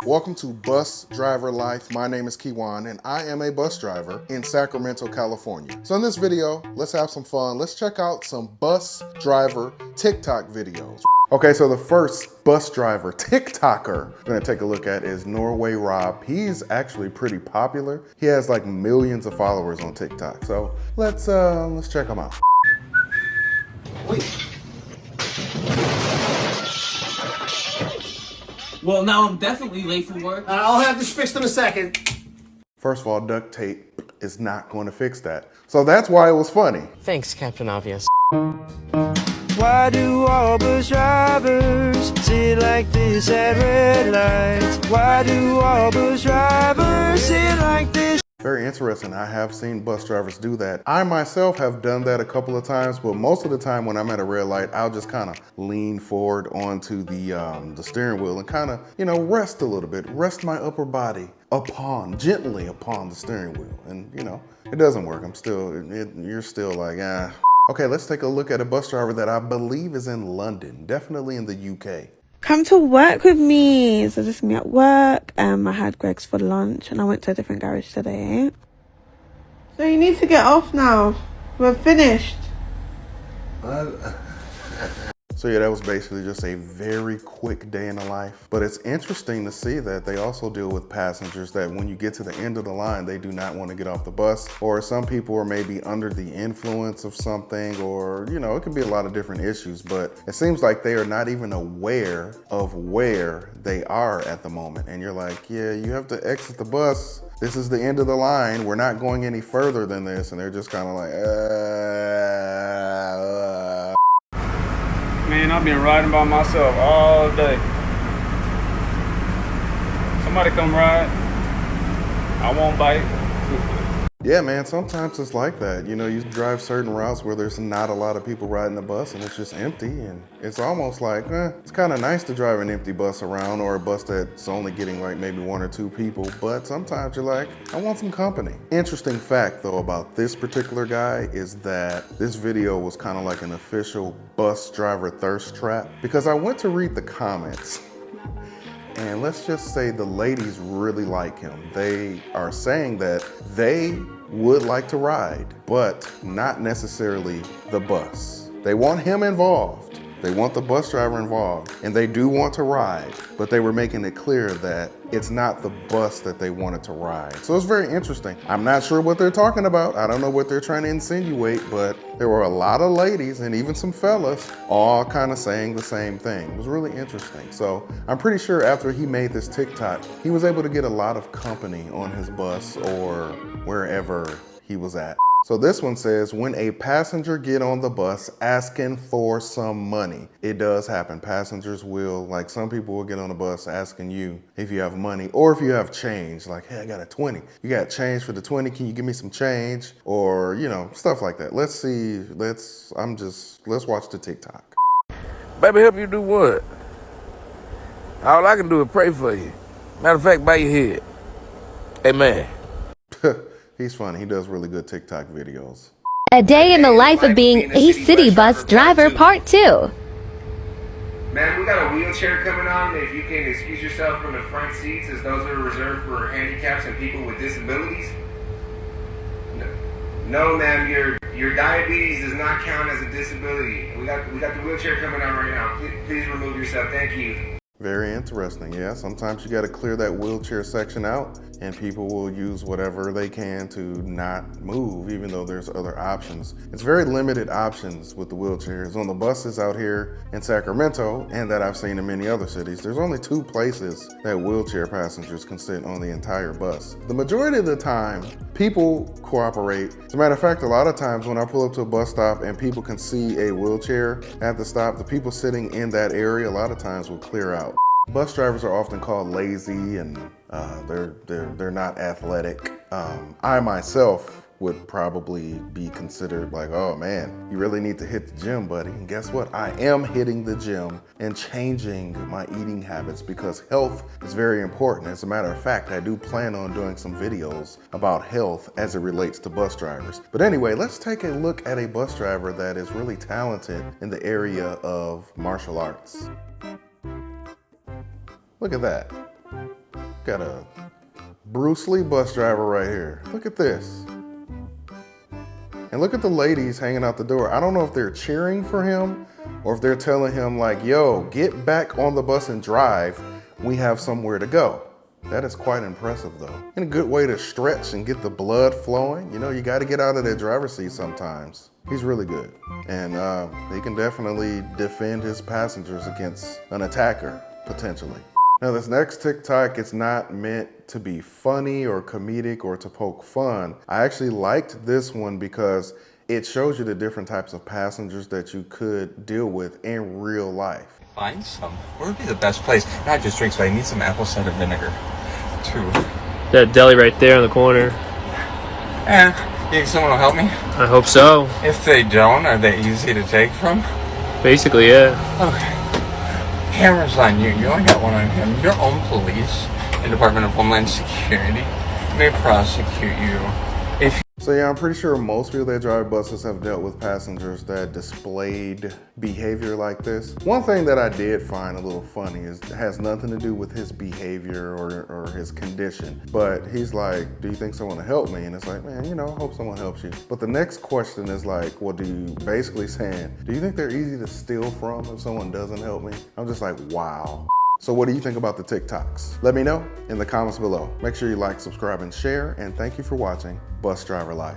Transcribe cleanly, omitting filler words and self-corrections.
Welcome to Bus Driver Life. My name is Keywan and I am a bus driver in Sacramento, California. So in this video, let's have some fun. Let's check out some bus driver TikTok videos. Okay, so the first bus driver TikToker we're gonna take a look at is Norway Rob. He's actually pretty popular. He has like millions of followers on TikTok. So let's check him out. Wait. Well, now I'm definitely late for work. I'll have this fixed in a second. First of all, duct tape is not going to fix that. So that's why it was funny. Thanks, Captain Obvious. Why do all bus drivers sit like this at red lights? Why do all bus drivers sit like this? Very interesting. I have seen bus drivers do that. I myself have done that a couple of times, but most of the time when I'm at a red light, I'll just kind of lean forward onto the steering wheel and kind of, rest a little bit, rest my upper body gently upon the steering wheel. And it doesn't work. You're still like, ah. Okay, let's take a look at a bus driver that I believe is in London, definitely in the UK. Come to work with me. So this is me at work. I had Greg's for lunch and I went to a different garage today. So you need to get off now. We're finished. So yeah, that was basically just a very quick day in the life. But it's interesting to see that they also deal with passengers that when you get to the end of the line, they do not want to get off the bus. Or some people are maybe under the influence of something, or it could be a lot of different issues. But it seems like they are not even aware of where they are at the moment. And you're like, yeah, you have to exit the bus. This is the end of the line. We're not going any further than this. And they're just kind of like, Man, I've been riding by myself all day. Somebody come ride. I won't bite. Yeah, man, sometimes it's like that. You drive certain routes where there's not a lot of people riding the bus and it's just empty, and it's almost like, it's kind of nice to drive an empty bus around, or a bus that's only getting like maybe one or two people, but sometimes you're like, I want some company. Interesting fact though about this particular guy is that this video was kind of like an official bus driver thirst trap, because I went to read the comments. And let's just say the ladies really like him. They are saying that they would like to ride, but not necessarily the bus. They want him involved. They want the bus driver involved, and they do want to ride, but they were making it clear that it's not the bus that they wanted to ride. So it's very interesting. I'm not sure what they're talking about. I don't know what they're trying to insinuate, but there were a lot of ladies and even some fellas all kind of saying the same thing. It was really interesting. So I'm pretty sure after he made this TikTok, he was able to get a lot of company on his bus or wherever he was at. So this one says, when a passenger get on the bus asking for some money. It does happen. Passengers will, like some people will get on the bus asking you if you have money or if you have change, like, hey, I got a 20. You got change for the 20, can you give me some change? Or, stuff like that. Let's see, let's watch the TikTok. Baby, help you do what? All I can do is pray for you. Matter of fact, bow your head. Amen. He's funny. He does really good TikTok videos. A day in the life of being a city bus driver, part 2. Man, we got a wheelchair coming on. If you can excuse yourself from the front seats, as those are reserved for handicaps and people with disabilities. No, ma'am, your diabetes does not count as a disability. We got the wheelchair coming on right now. Please remove yourself. Thank you. Very interesting, yeah. Sometimes you got to clear that wheelchair section out, and people will use whatever they can to not move, even though there's other options. It's very limited options with the wheelchairs. On the buses out here in Sacramento, and that I've seen in many other cities, there's only 2 places that wheelchair passengers can sit on the entire bus. The majority of the time, people cooperate. As a matter of fact, a lot of times when I pull up to a bus stop and people can see a wheelchair at the stop, the people sitting in that area a lot of times will clear out. Bus drivers are often called lazy, and they're not athletic. I myself would probably be considered like, oh man, you really need to hit the gym, buddy. And guess what? I am hitting the gym and changing my eating habits because health is very important. As a matter of fact, I do plan on doing some videos about health as it relates to bus drivers. But anyway, let's take a look at a bus driver that is really talented in the area of martial arts. Look at that. Got a Bruce Lee bus driver right here. Look at this. And look at the ladies hanging out the door. I don't know if they're cheering for him or if they're telling him like, yo, get back on the bus and drive. We have somewhere to go. That is quite impressive though. And a good way to stretch and get the blood flowing. You know, you got to get out of that driver's seat sometimes. He's really good. And he can definitely defend his passengers against an attacker, potentially. Now this next TikTok, it's not meant to be funny or comedic or to poke fun. I actually liked this one because it shows you the different types of passengers that you could deal with in real life. Find some. Where would be the best place? Not just drinks, but I need some apple cider vinegar, too. That deli right there in the corner. Yeah. You think someone will help me? I hope so. If they don't, are they easy to take from? Basically, yeah. Okay. Camera's on you. You only got one on him. Your own police and Department of Homeland Security may prosecute you if. So yeah, I'm pretty sure most people that drive buses have dealt with passengers that displayed behavior like this. One thing that I did find a little funny is it has nothing to do with his behavior or his condition. But he's like, do you think someone will help me? And it's like, man, you know, I hope someone helps you. But the next question is like, well, basically saying, do you think they're easy to steal from if someone doesn't help me? I'm just like, wow. So what do you think about the TikToks? Let me know in the comments below. Make sure you like, subscribe, and share. And thank you for watching Bus Driver Life.